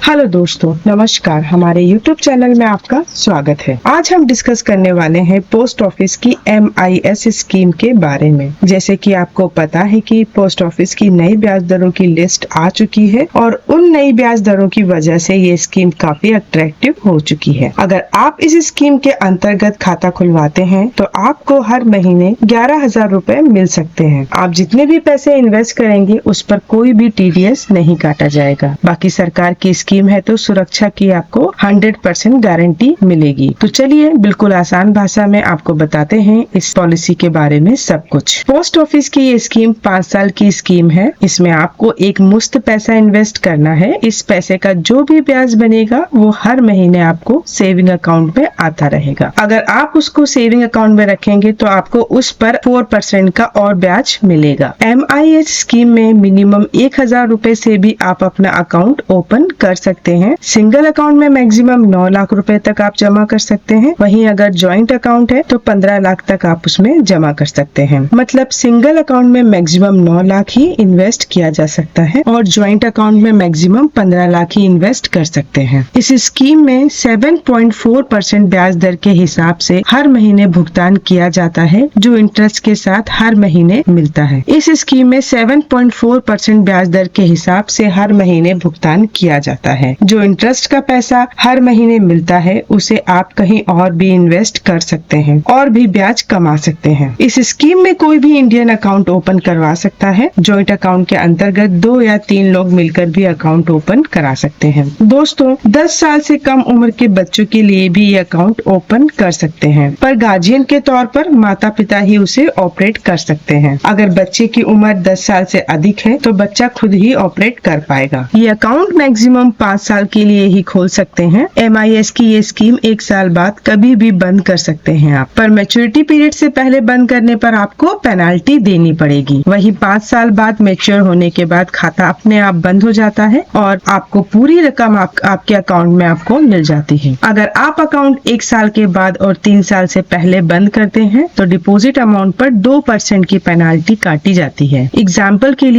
Hello दोस्तों, नमस्कार। हमारे YouTube चैनल में आपका स्वागत है। आज हम डिस्कस करने वाले हैं पोस्ट ऑफिस की MIS स्कीम के बारे में। जैसे कि आपको पता है कि पोस्ट ऑफिस की नई ब्याज दरों की लिस्ट आ चुकी है और उन नई ब्याज दरों की वजह से ये स्कीम काफी अट्रैक्टिव हो चुकी है। अगर आप इस स्कीम के अंतर्गत खाता खुलवाते हैं तो आपको हर महीने 11,000 रुपए मिल सकते हैं। आप जितने भी पैसे इन्वेस्ट करेंगे उस पर कोई भी TDS नहीं काटा जाएगा। बाकी सरकार की स्कीम है तो सुरक्षा की आपको 100% गारंटी मिलेगी। तो चलिए बिल्कुल आसान भाषा में आपको बताते हैं इस पॉलिसी के बारे में सब कुछ। पोस्ट ऑफिस की ये स्कीम 5 साल की स्कीम है। इसमें आपको एक मुफ्त पैसा इन्वेस्ट करना है। इस पैसे का जो भी ब्याज बनेगा वो हर महीने आपको सेविंग अकाउंट में आता रहेगा। अगर आप उसको सेविंग अकाउंट में रखेंगे तो आपको उस पर 4% का और ब्याज मिलेगा। MIS स्कीम में मिनिमम 1,000 रुपए से भी आप अपना अकाउंट ओपन कर सकते हैं। सिंगल अकाउंट में मैक्सिमम 9 लाख रुपए तक आप जमा कर सकते हैं। वहीं अगर जॉइंट अकाउंट है तो 15 लाख तक आप उसमें जमा कर सकते हैं। मतलब सिंगल अकाउंट में मैक्सिमम 9 लाख ही इन्वेस्ट किया जा सकता है और जॉइंट अकाउंट में मैक्सिमम 15 लाख ही इन्वेस्ट कर सकते हैं। इस स्कीम में 7.4% ब्याज दर के हिसाब से हर महीने भुगतान किया जाता है, जो इंटरेस्ट के साथ हर महीने मिलता है। इस स्कीम में 7.4% ब्याज दर के हिसाब से हर महीने भुगतान किया जाता है। जो इंटरेस्ट का पैसा हर महीने मिलता है उसे आप कहीं और भी इन्वेस्ट कर सकते हैं और भी ब्याज कमा सकते हैं। इस स्कीम में कोई भी इंडियन अकाउंट ओपन करवा सकता है। जॉइंट अकाउंट के अंतर्गत 2 या 3 लोग मिलकर भी अकाउंट ओपन करा सकते हैं। दोस्तों, 10 साल से कम उम्र के बच्चों के लिए भी ये अकाउंट ओपन कर सकते हैं, पर गार्जियन के तौर पर माता पिता ही उसे ऑपरेट कर सकते हैं। अगर बच्चे की उम्र 10 साल से अधिक है तो बच्चा खुद ही ऑपरेट कर पाएगा। ये अकाउंट मैक्सिमम 5 साल के लिए ही खोल सकते हैं। MIS की ये स्कीम 1 साल बाद कभी भी बंद कर सकते हैं आप, पर मैच्योरिटी पीरियड से पहले बंद करने पर आपको पेनाल्टी देनी पड़ेगी। वहीं 5 साल बाद मैच्योर होने के बाद खाता अपने आप बंद हो जाता है और आपको पूरी रकम आपके अकाउंट में आपको मिल जाती है। अगर आप अकाउंट 1 साल के बाद और 3 साल से पहले बंद करते हैं तो डिपॉजिट अमाउंट पर 2% की पेनाल्टी काटी जाती है। एग्जाम्पल के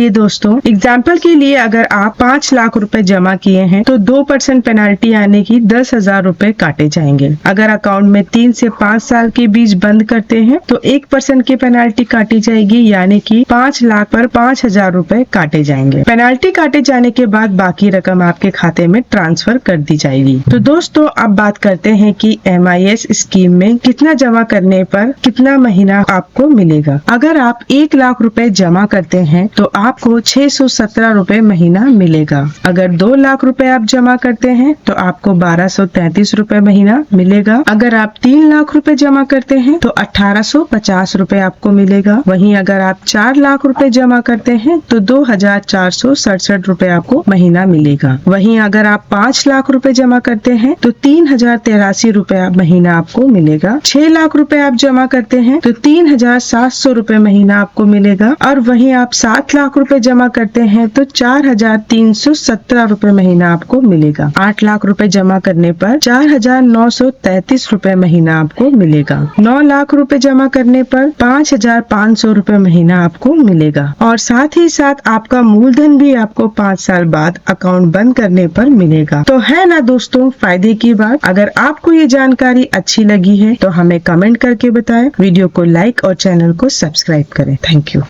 लिए अगर आप 5 लाख रुपए जमा किए हैं तो 2% पेनाल्टी आने की 10,000 रुपए काटे जाएंगे। अगर अकाउंट में 3 से 5 साल के बीच बंद करते हैं तो 1% की पेनाल्टी काटी जाएगी, यानी कि 5 लाख पर 5,000 रुपए काटे जाएंगे। पेनाल्टी काटे जाने के बाद बाकी रकम आपके खाते में ट्रांसफर कर दी जाएगी। तो दोस्तों, अब बात करते हैं कि MIS स्कीम में कितना जमा करने पर कितना महीना आपको मिलेगा। अगर आप 1 लाख रुपए जमा करते हैं तो आपको 617 रुपए महीना मिलेगा। अगर 2 लाख रुपए आप जमा करते हैं तो आपको 1233 रुपए महीना मिलेगा। अगर आप 3 लाख रुपए जमा करते हैं तो 1850 रुपए आपको मिलेगा। वहीं अगर आप 4 लाख रुपए जमा करते हैं तो 2,467 रुपए आपको महीना मिलेगा। वहीं अगर आप 5 लाख रुपए जमा करते हैं तो 3,083 रुपए महीना आपको मिलेगा। 6 लाख रुपए आप जमा करते हैं तो 3,700 रुपए महीना आपको मिलेगा। और वहीं आप 7 लाख रुपए जमा करते हैं तो 4,317 रुपए महीना आपको मिलेगा। 8 लाख रुपए जमा करने पर 4,933 रुपए महीना आपको मिलेगा। 9 लाख रुपए जमा करने पर 5,500 रुपए महीना आपको मिलेगा। और साथ ही साथ आपका मूलधन भी आपको 5 साल बाद अकाउंट बंद करने पर मिलेगा। तो है ना दोस्तों, फायदे की बात। अगर आपको ये जानकारी अच्छी लगी है तो हमें कमेंट करके बताएं, वीडियो को लाइक और चैनल को सब्सक्राइब करें। Thank you.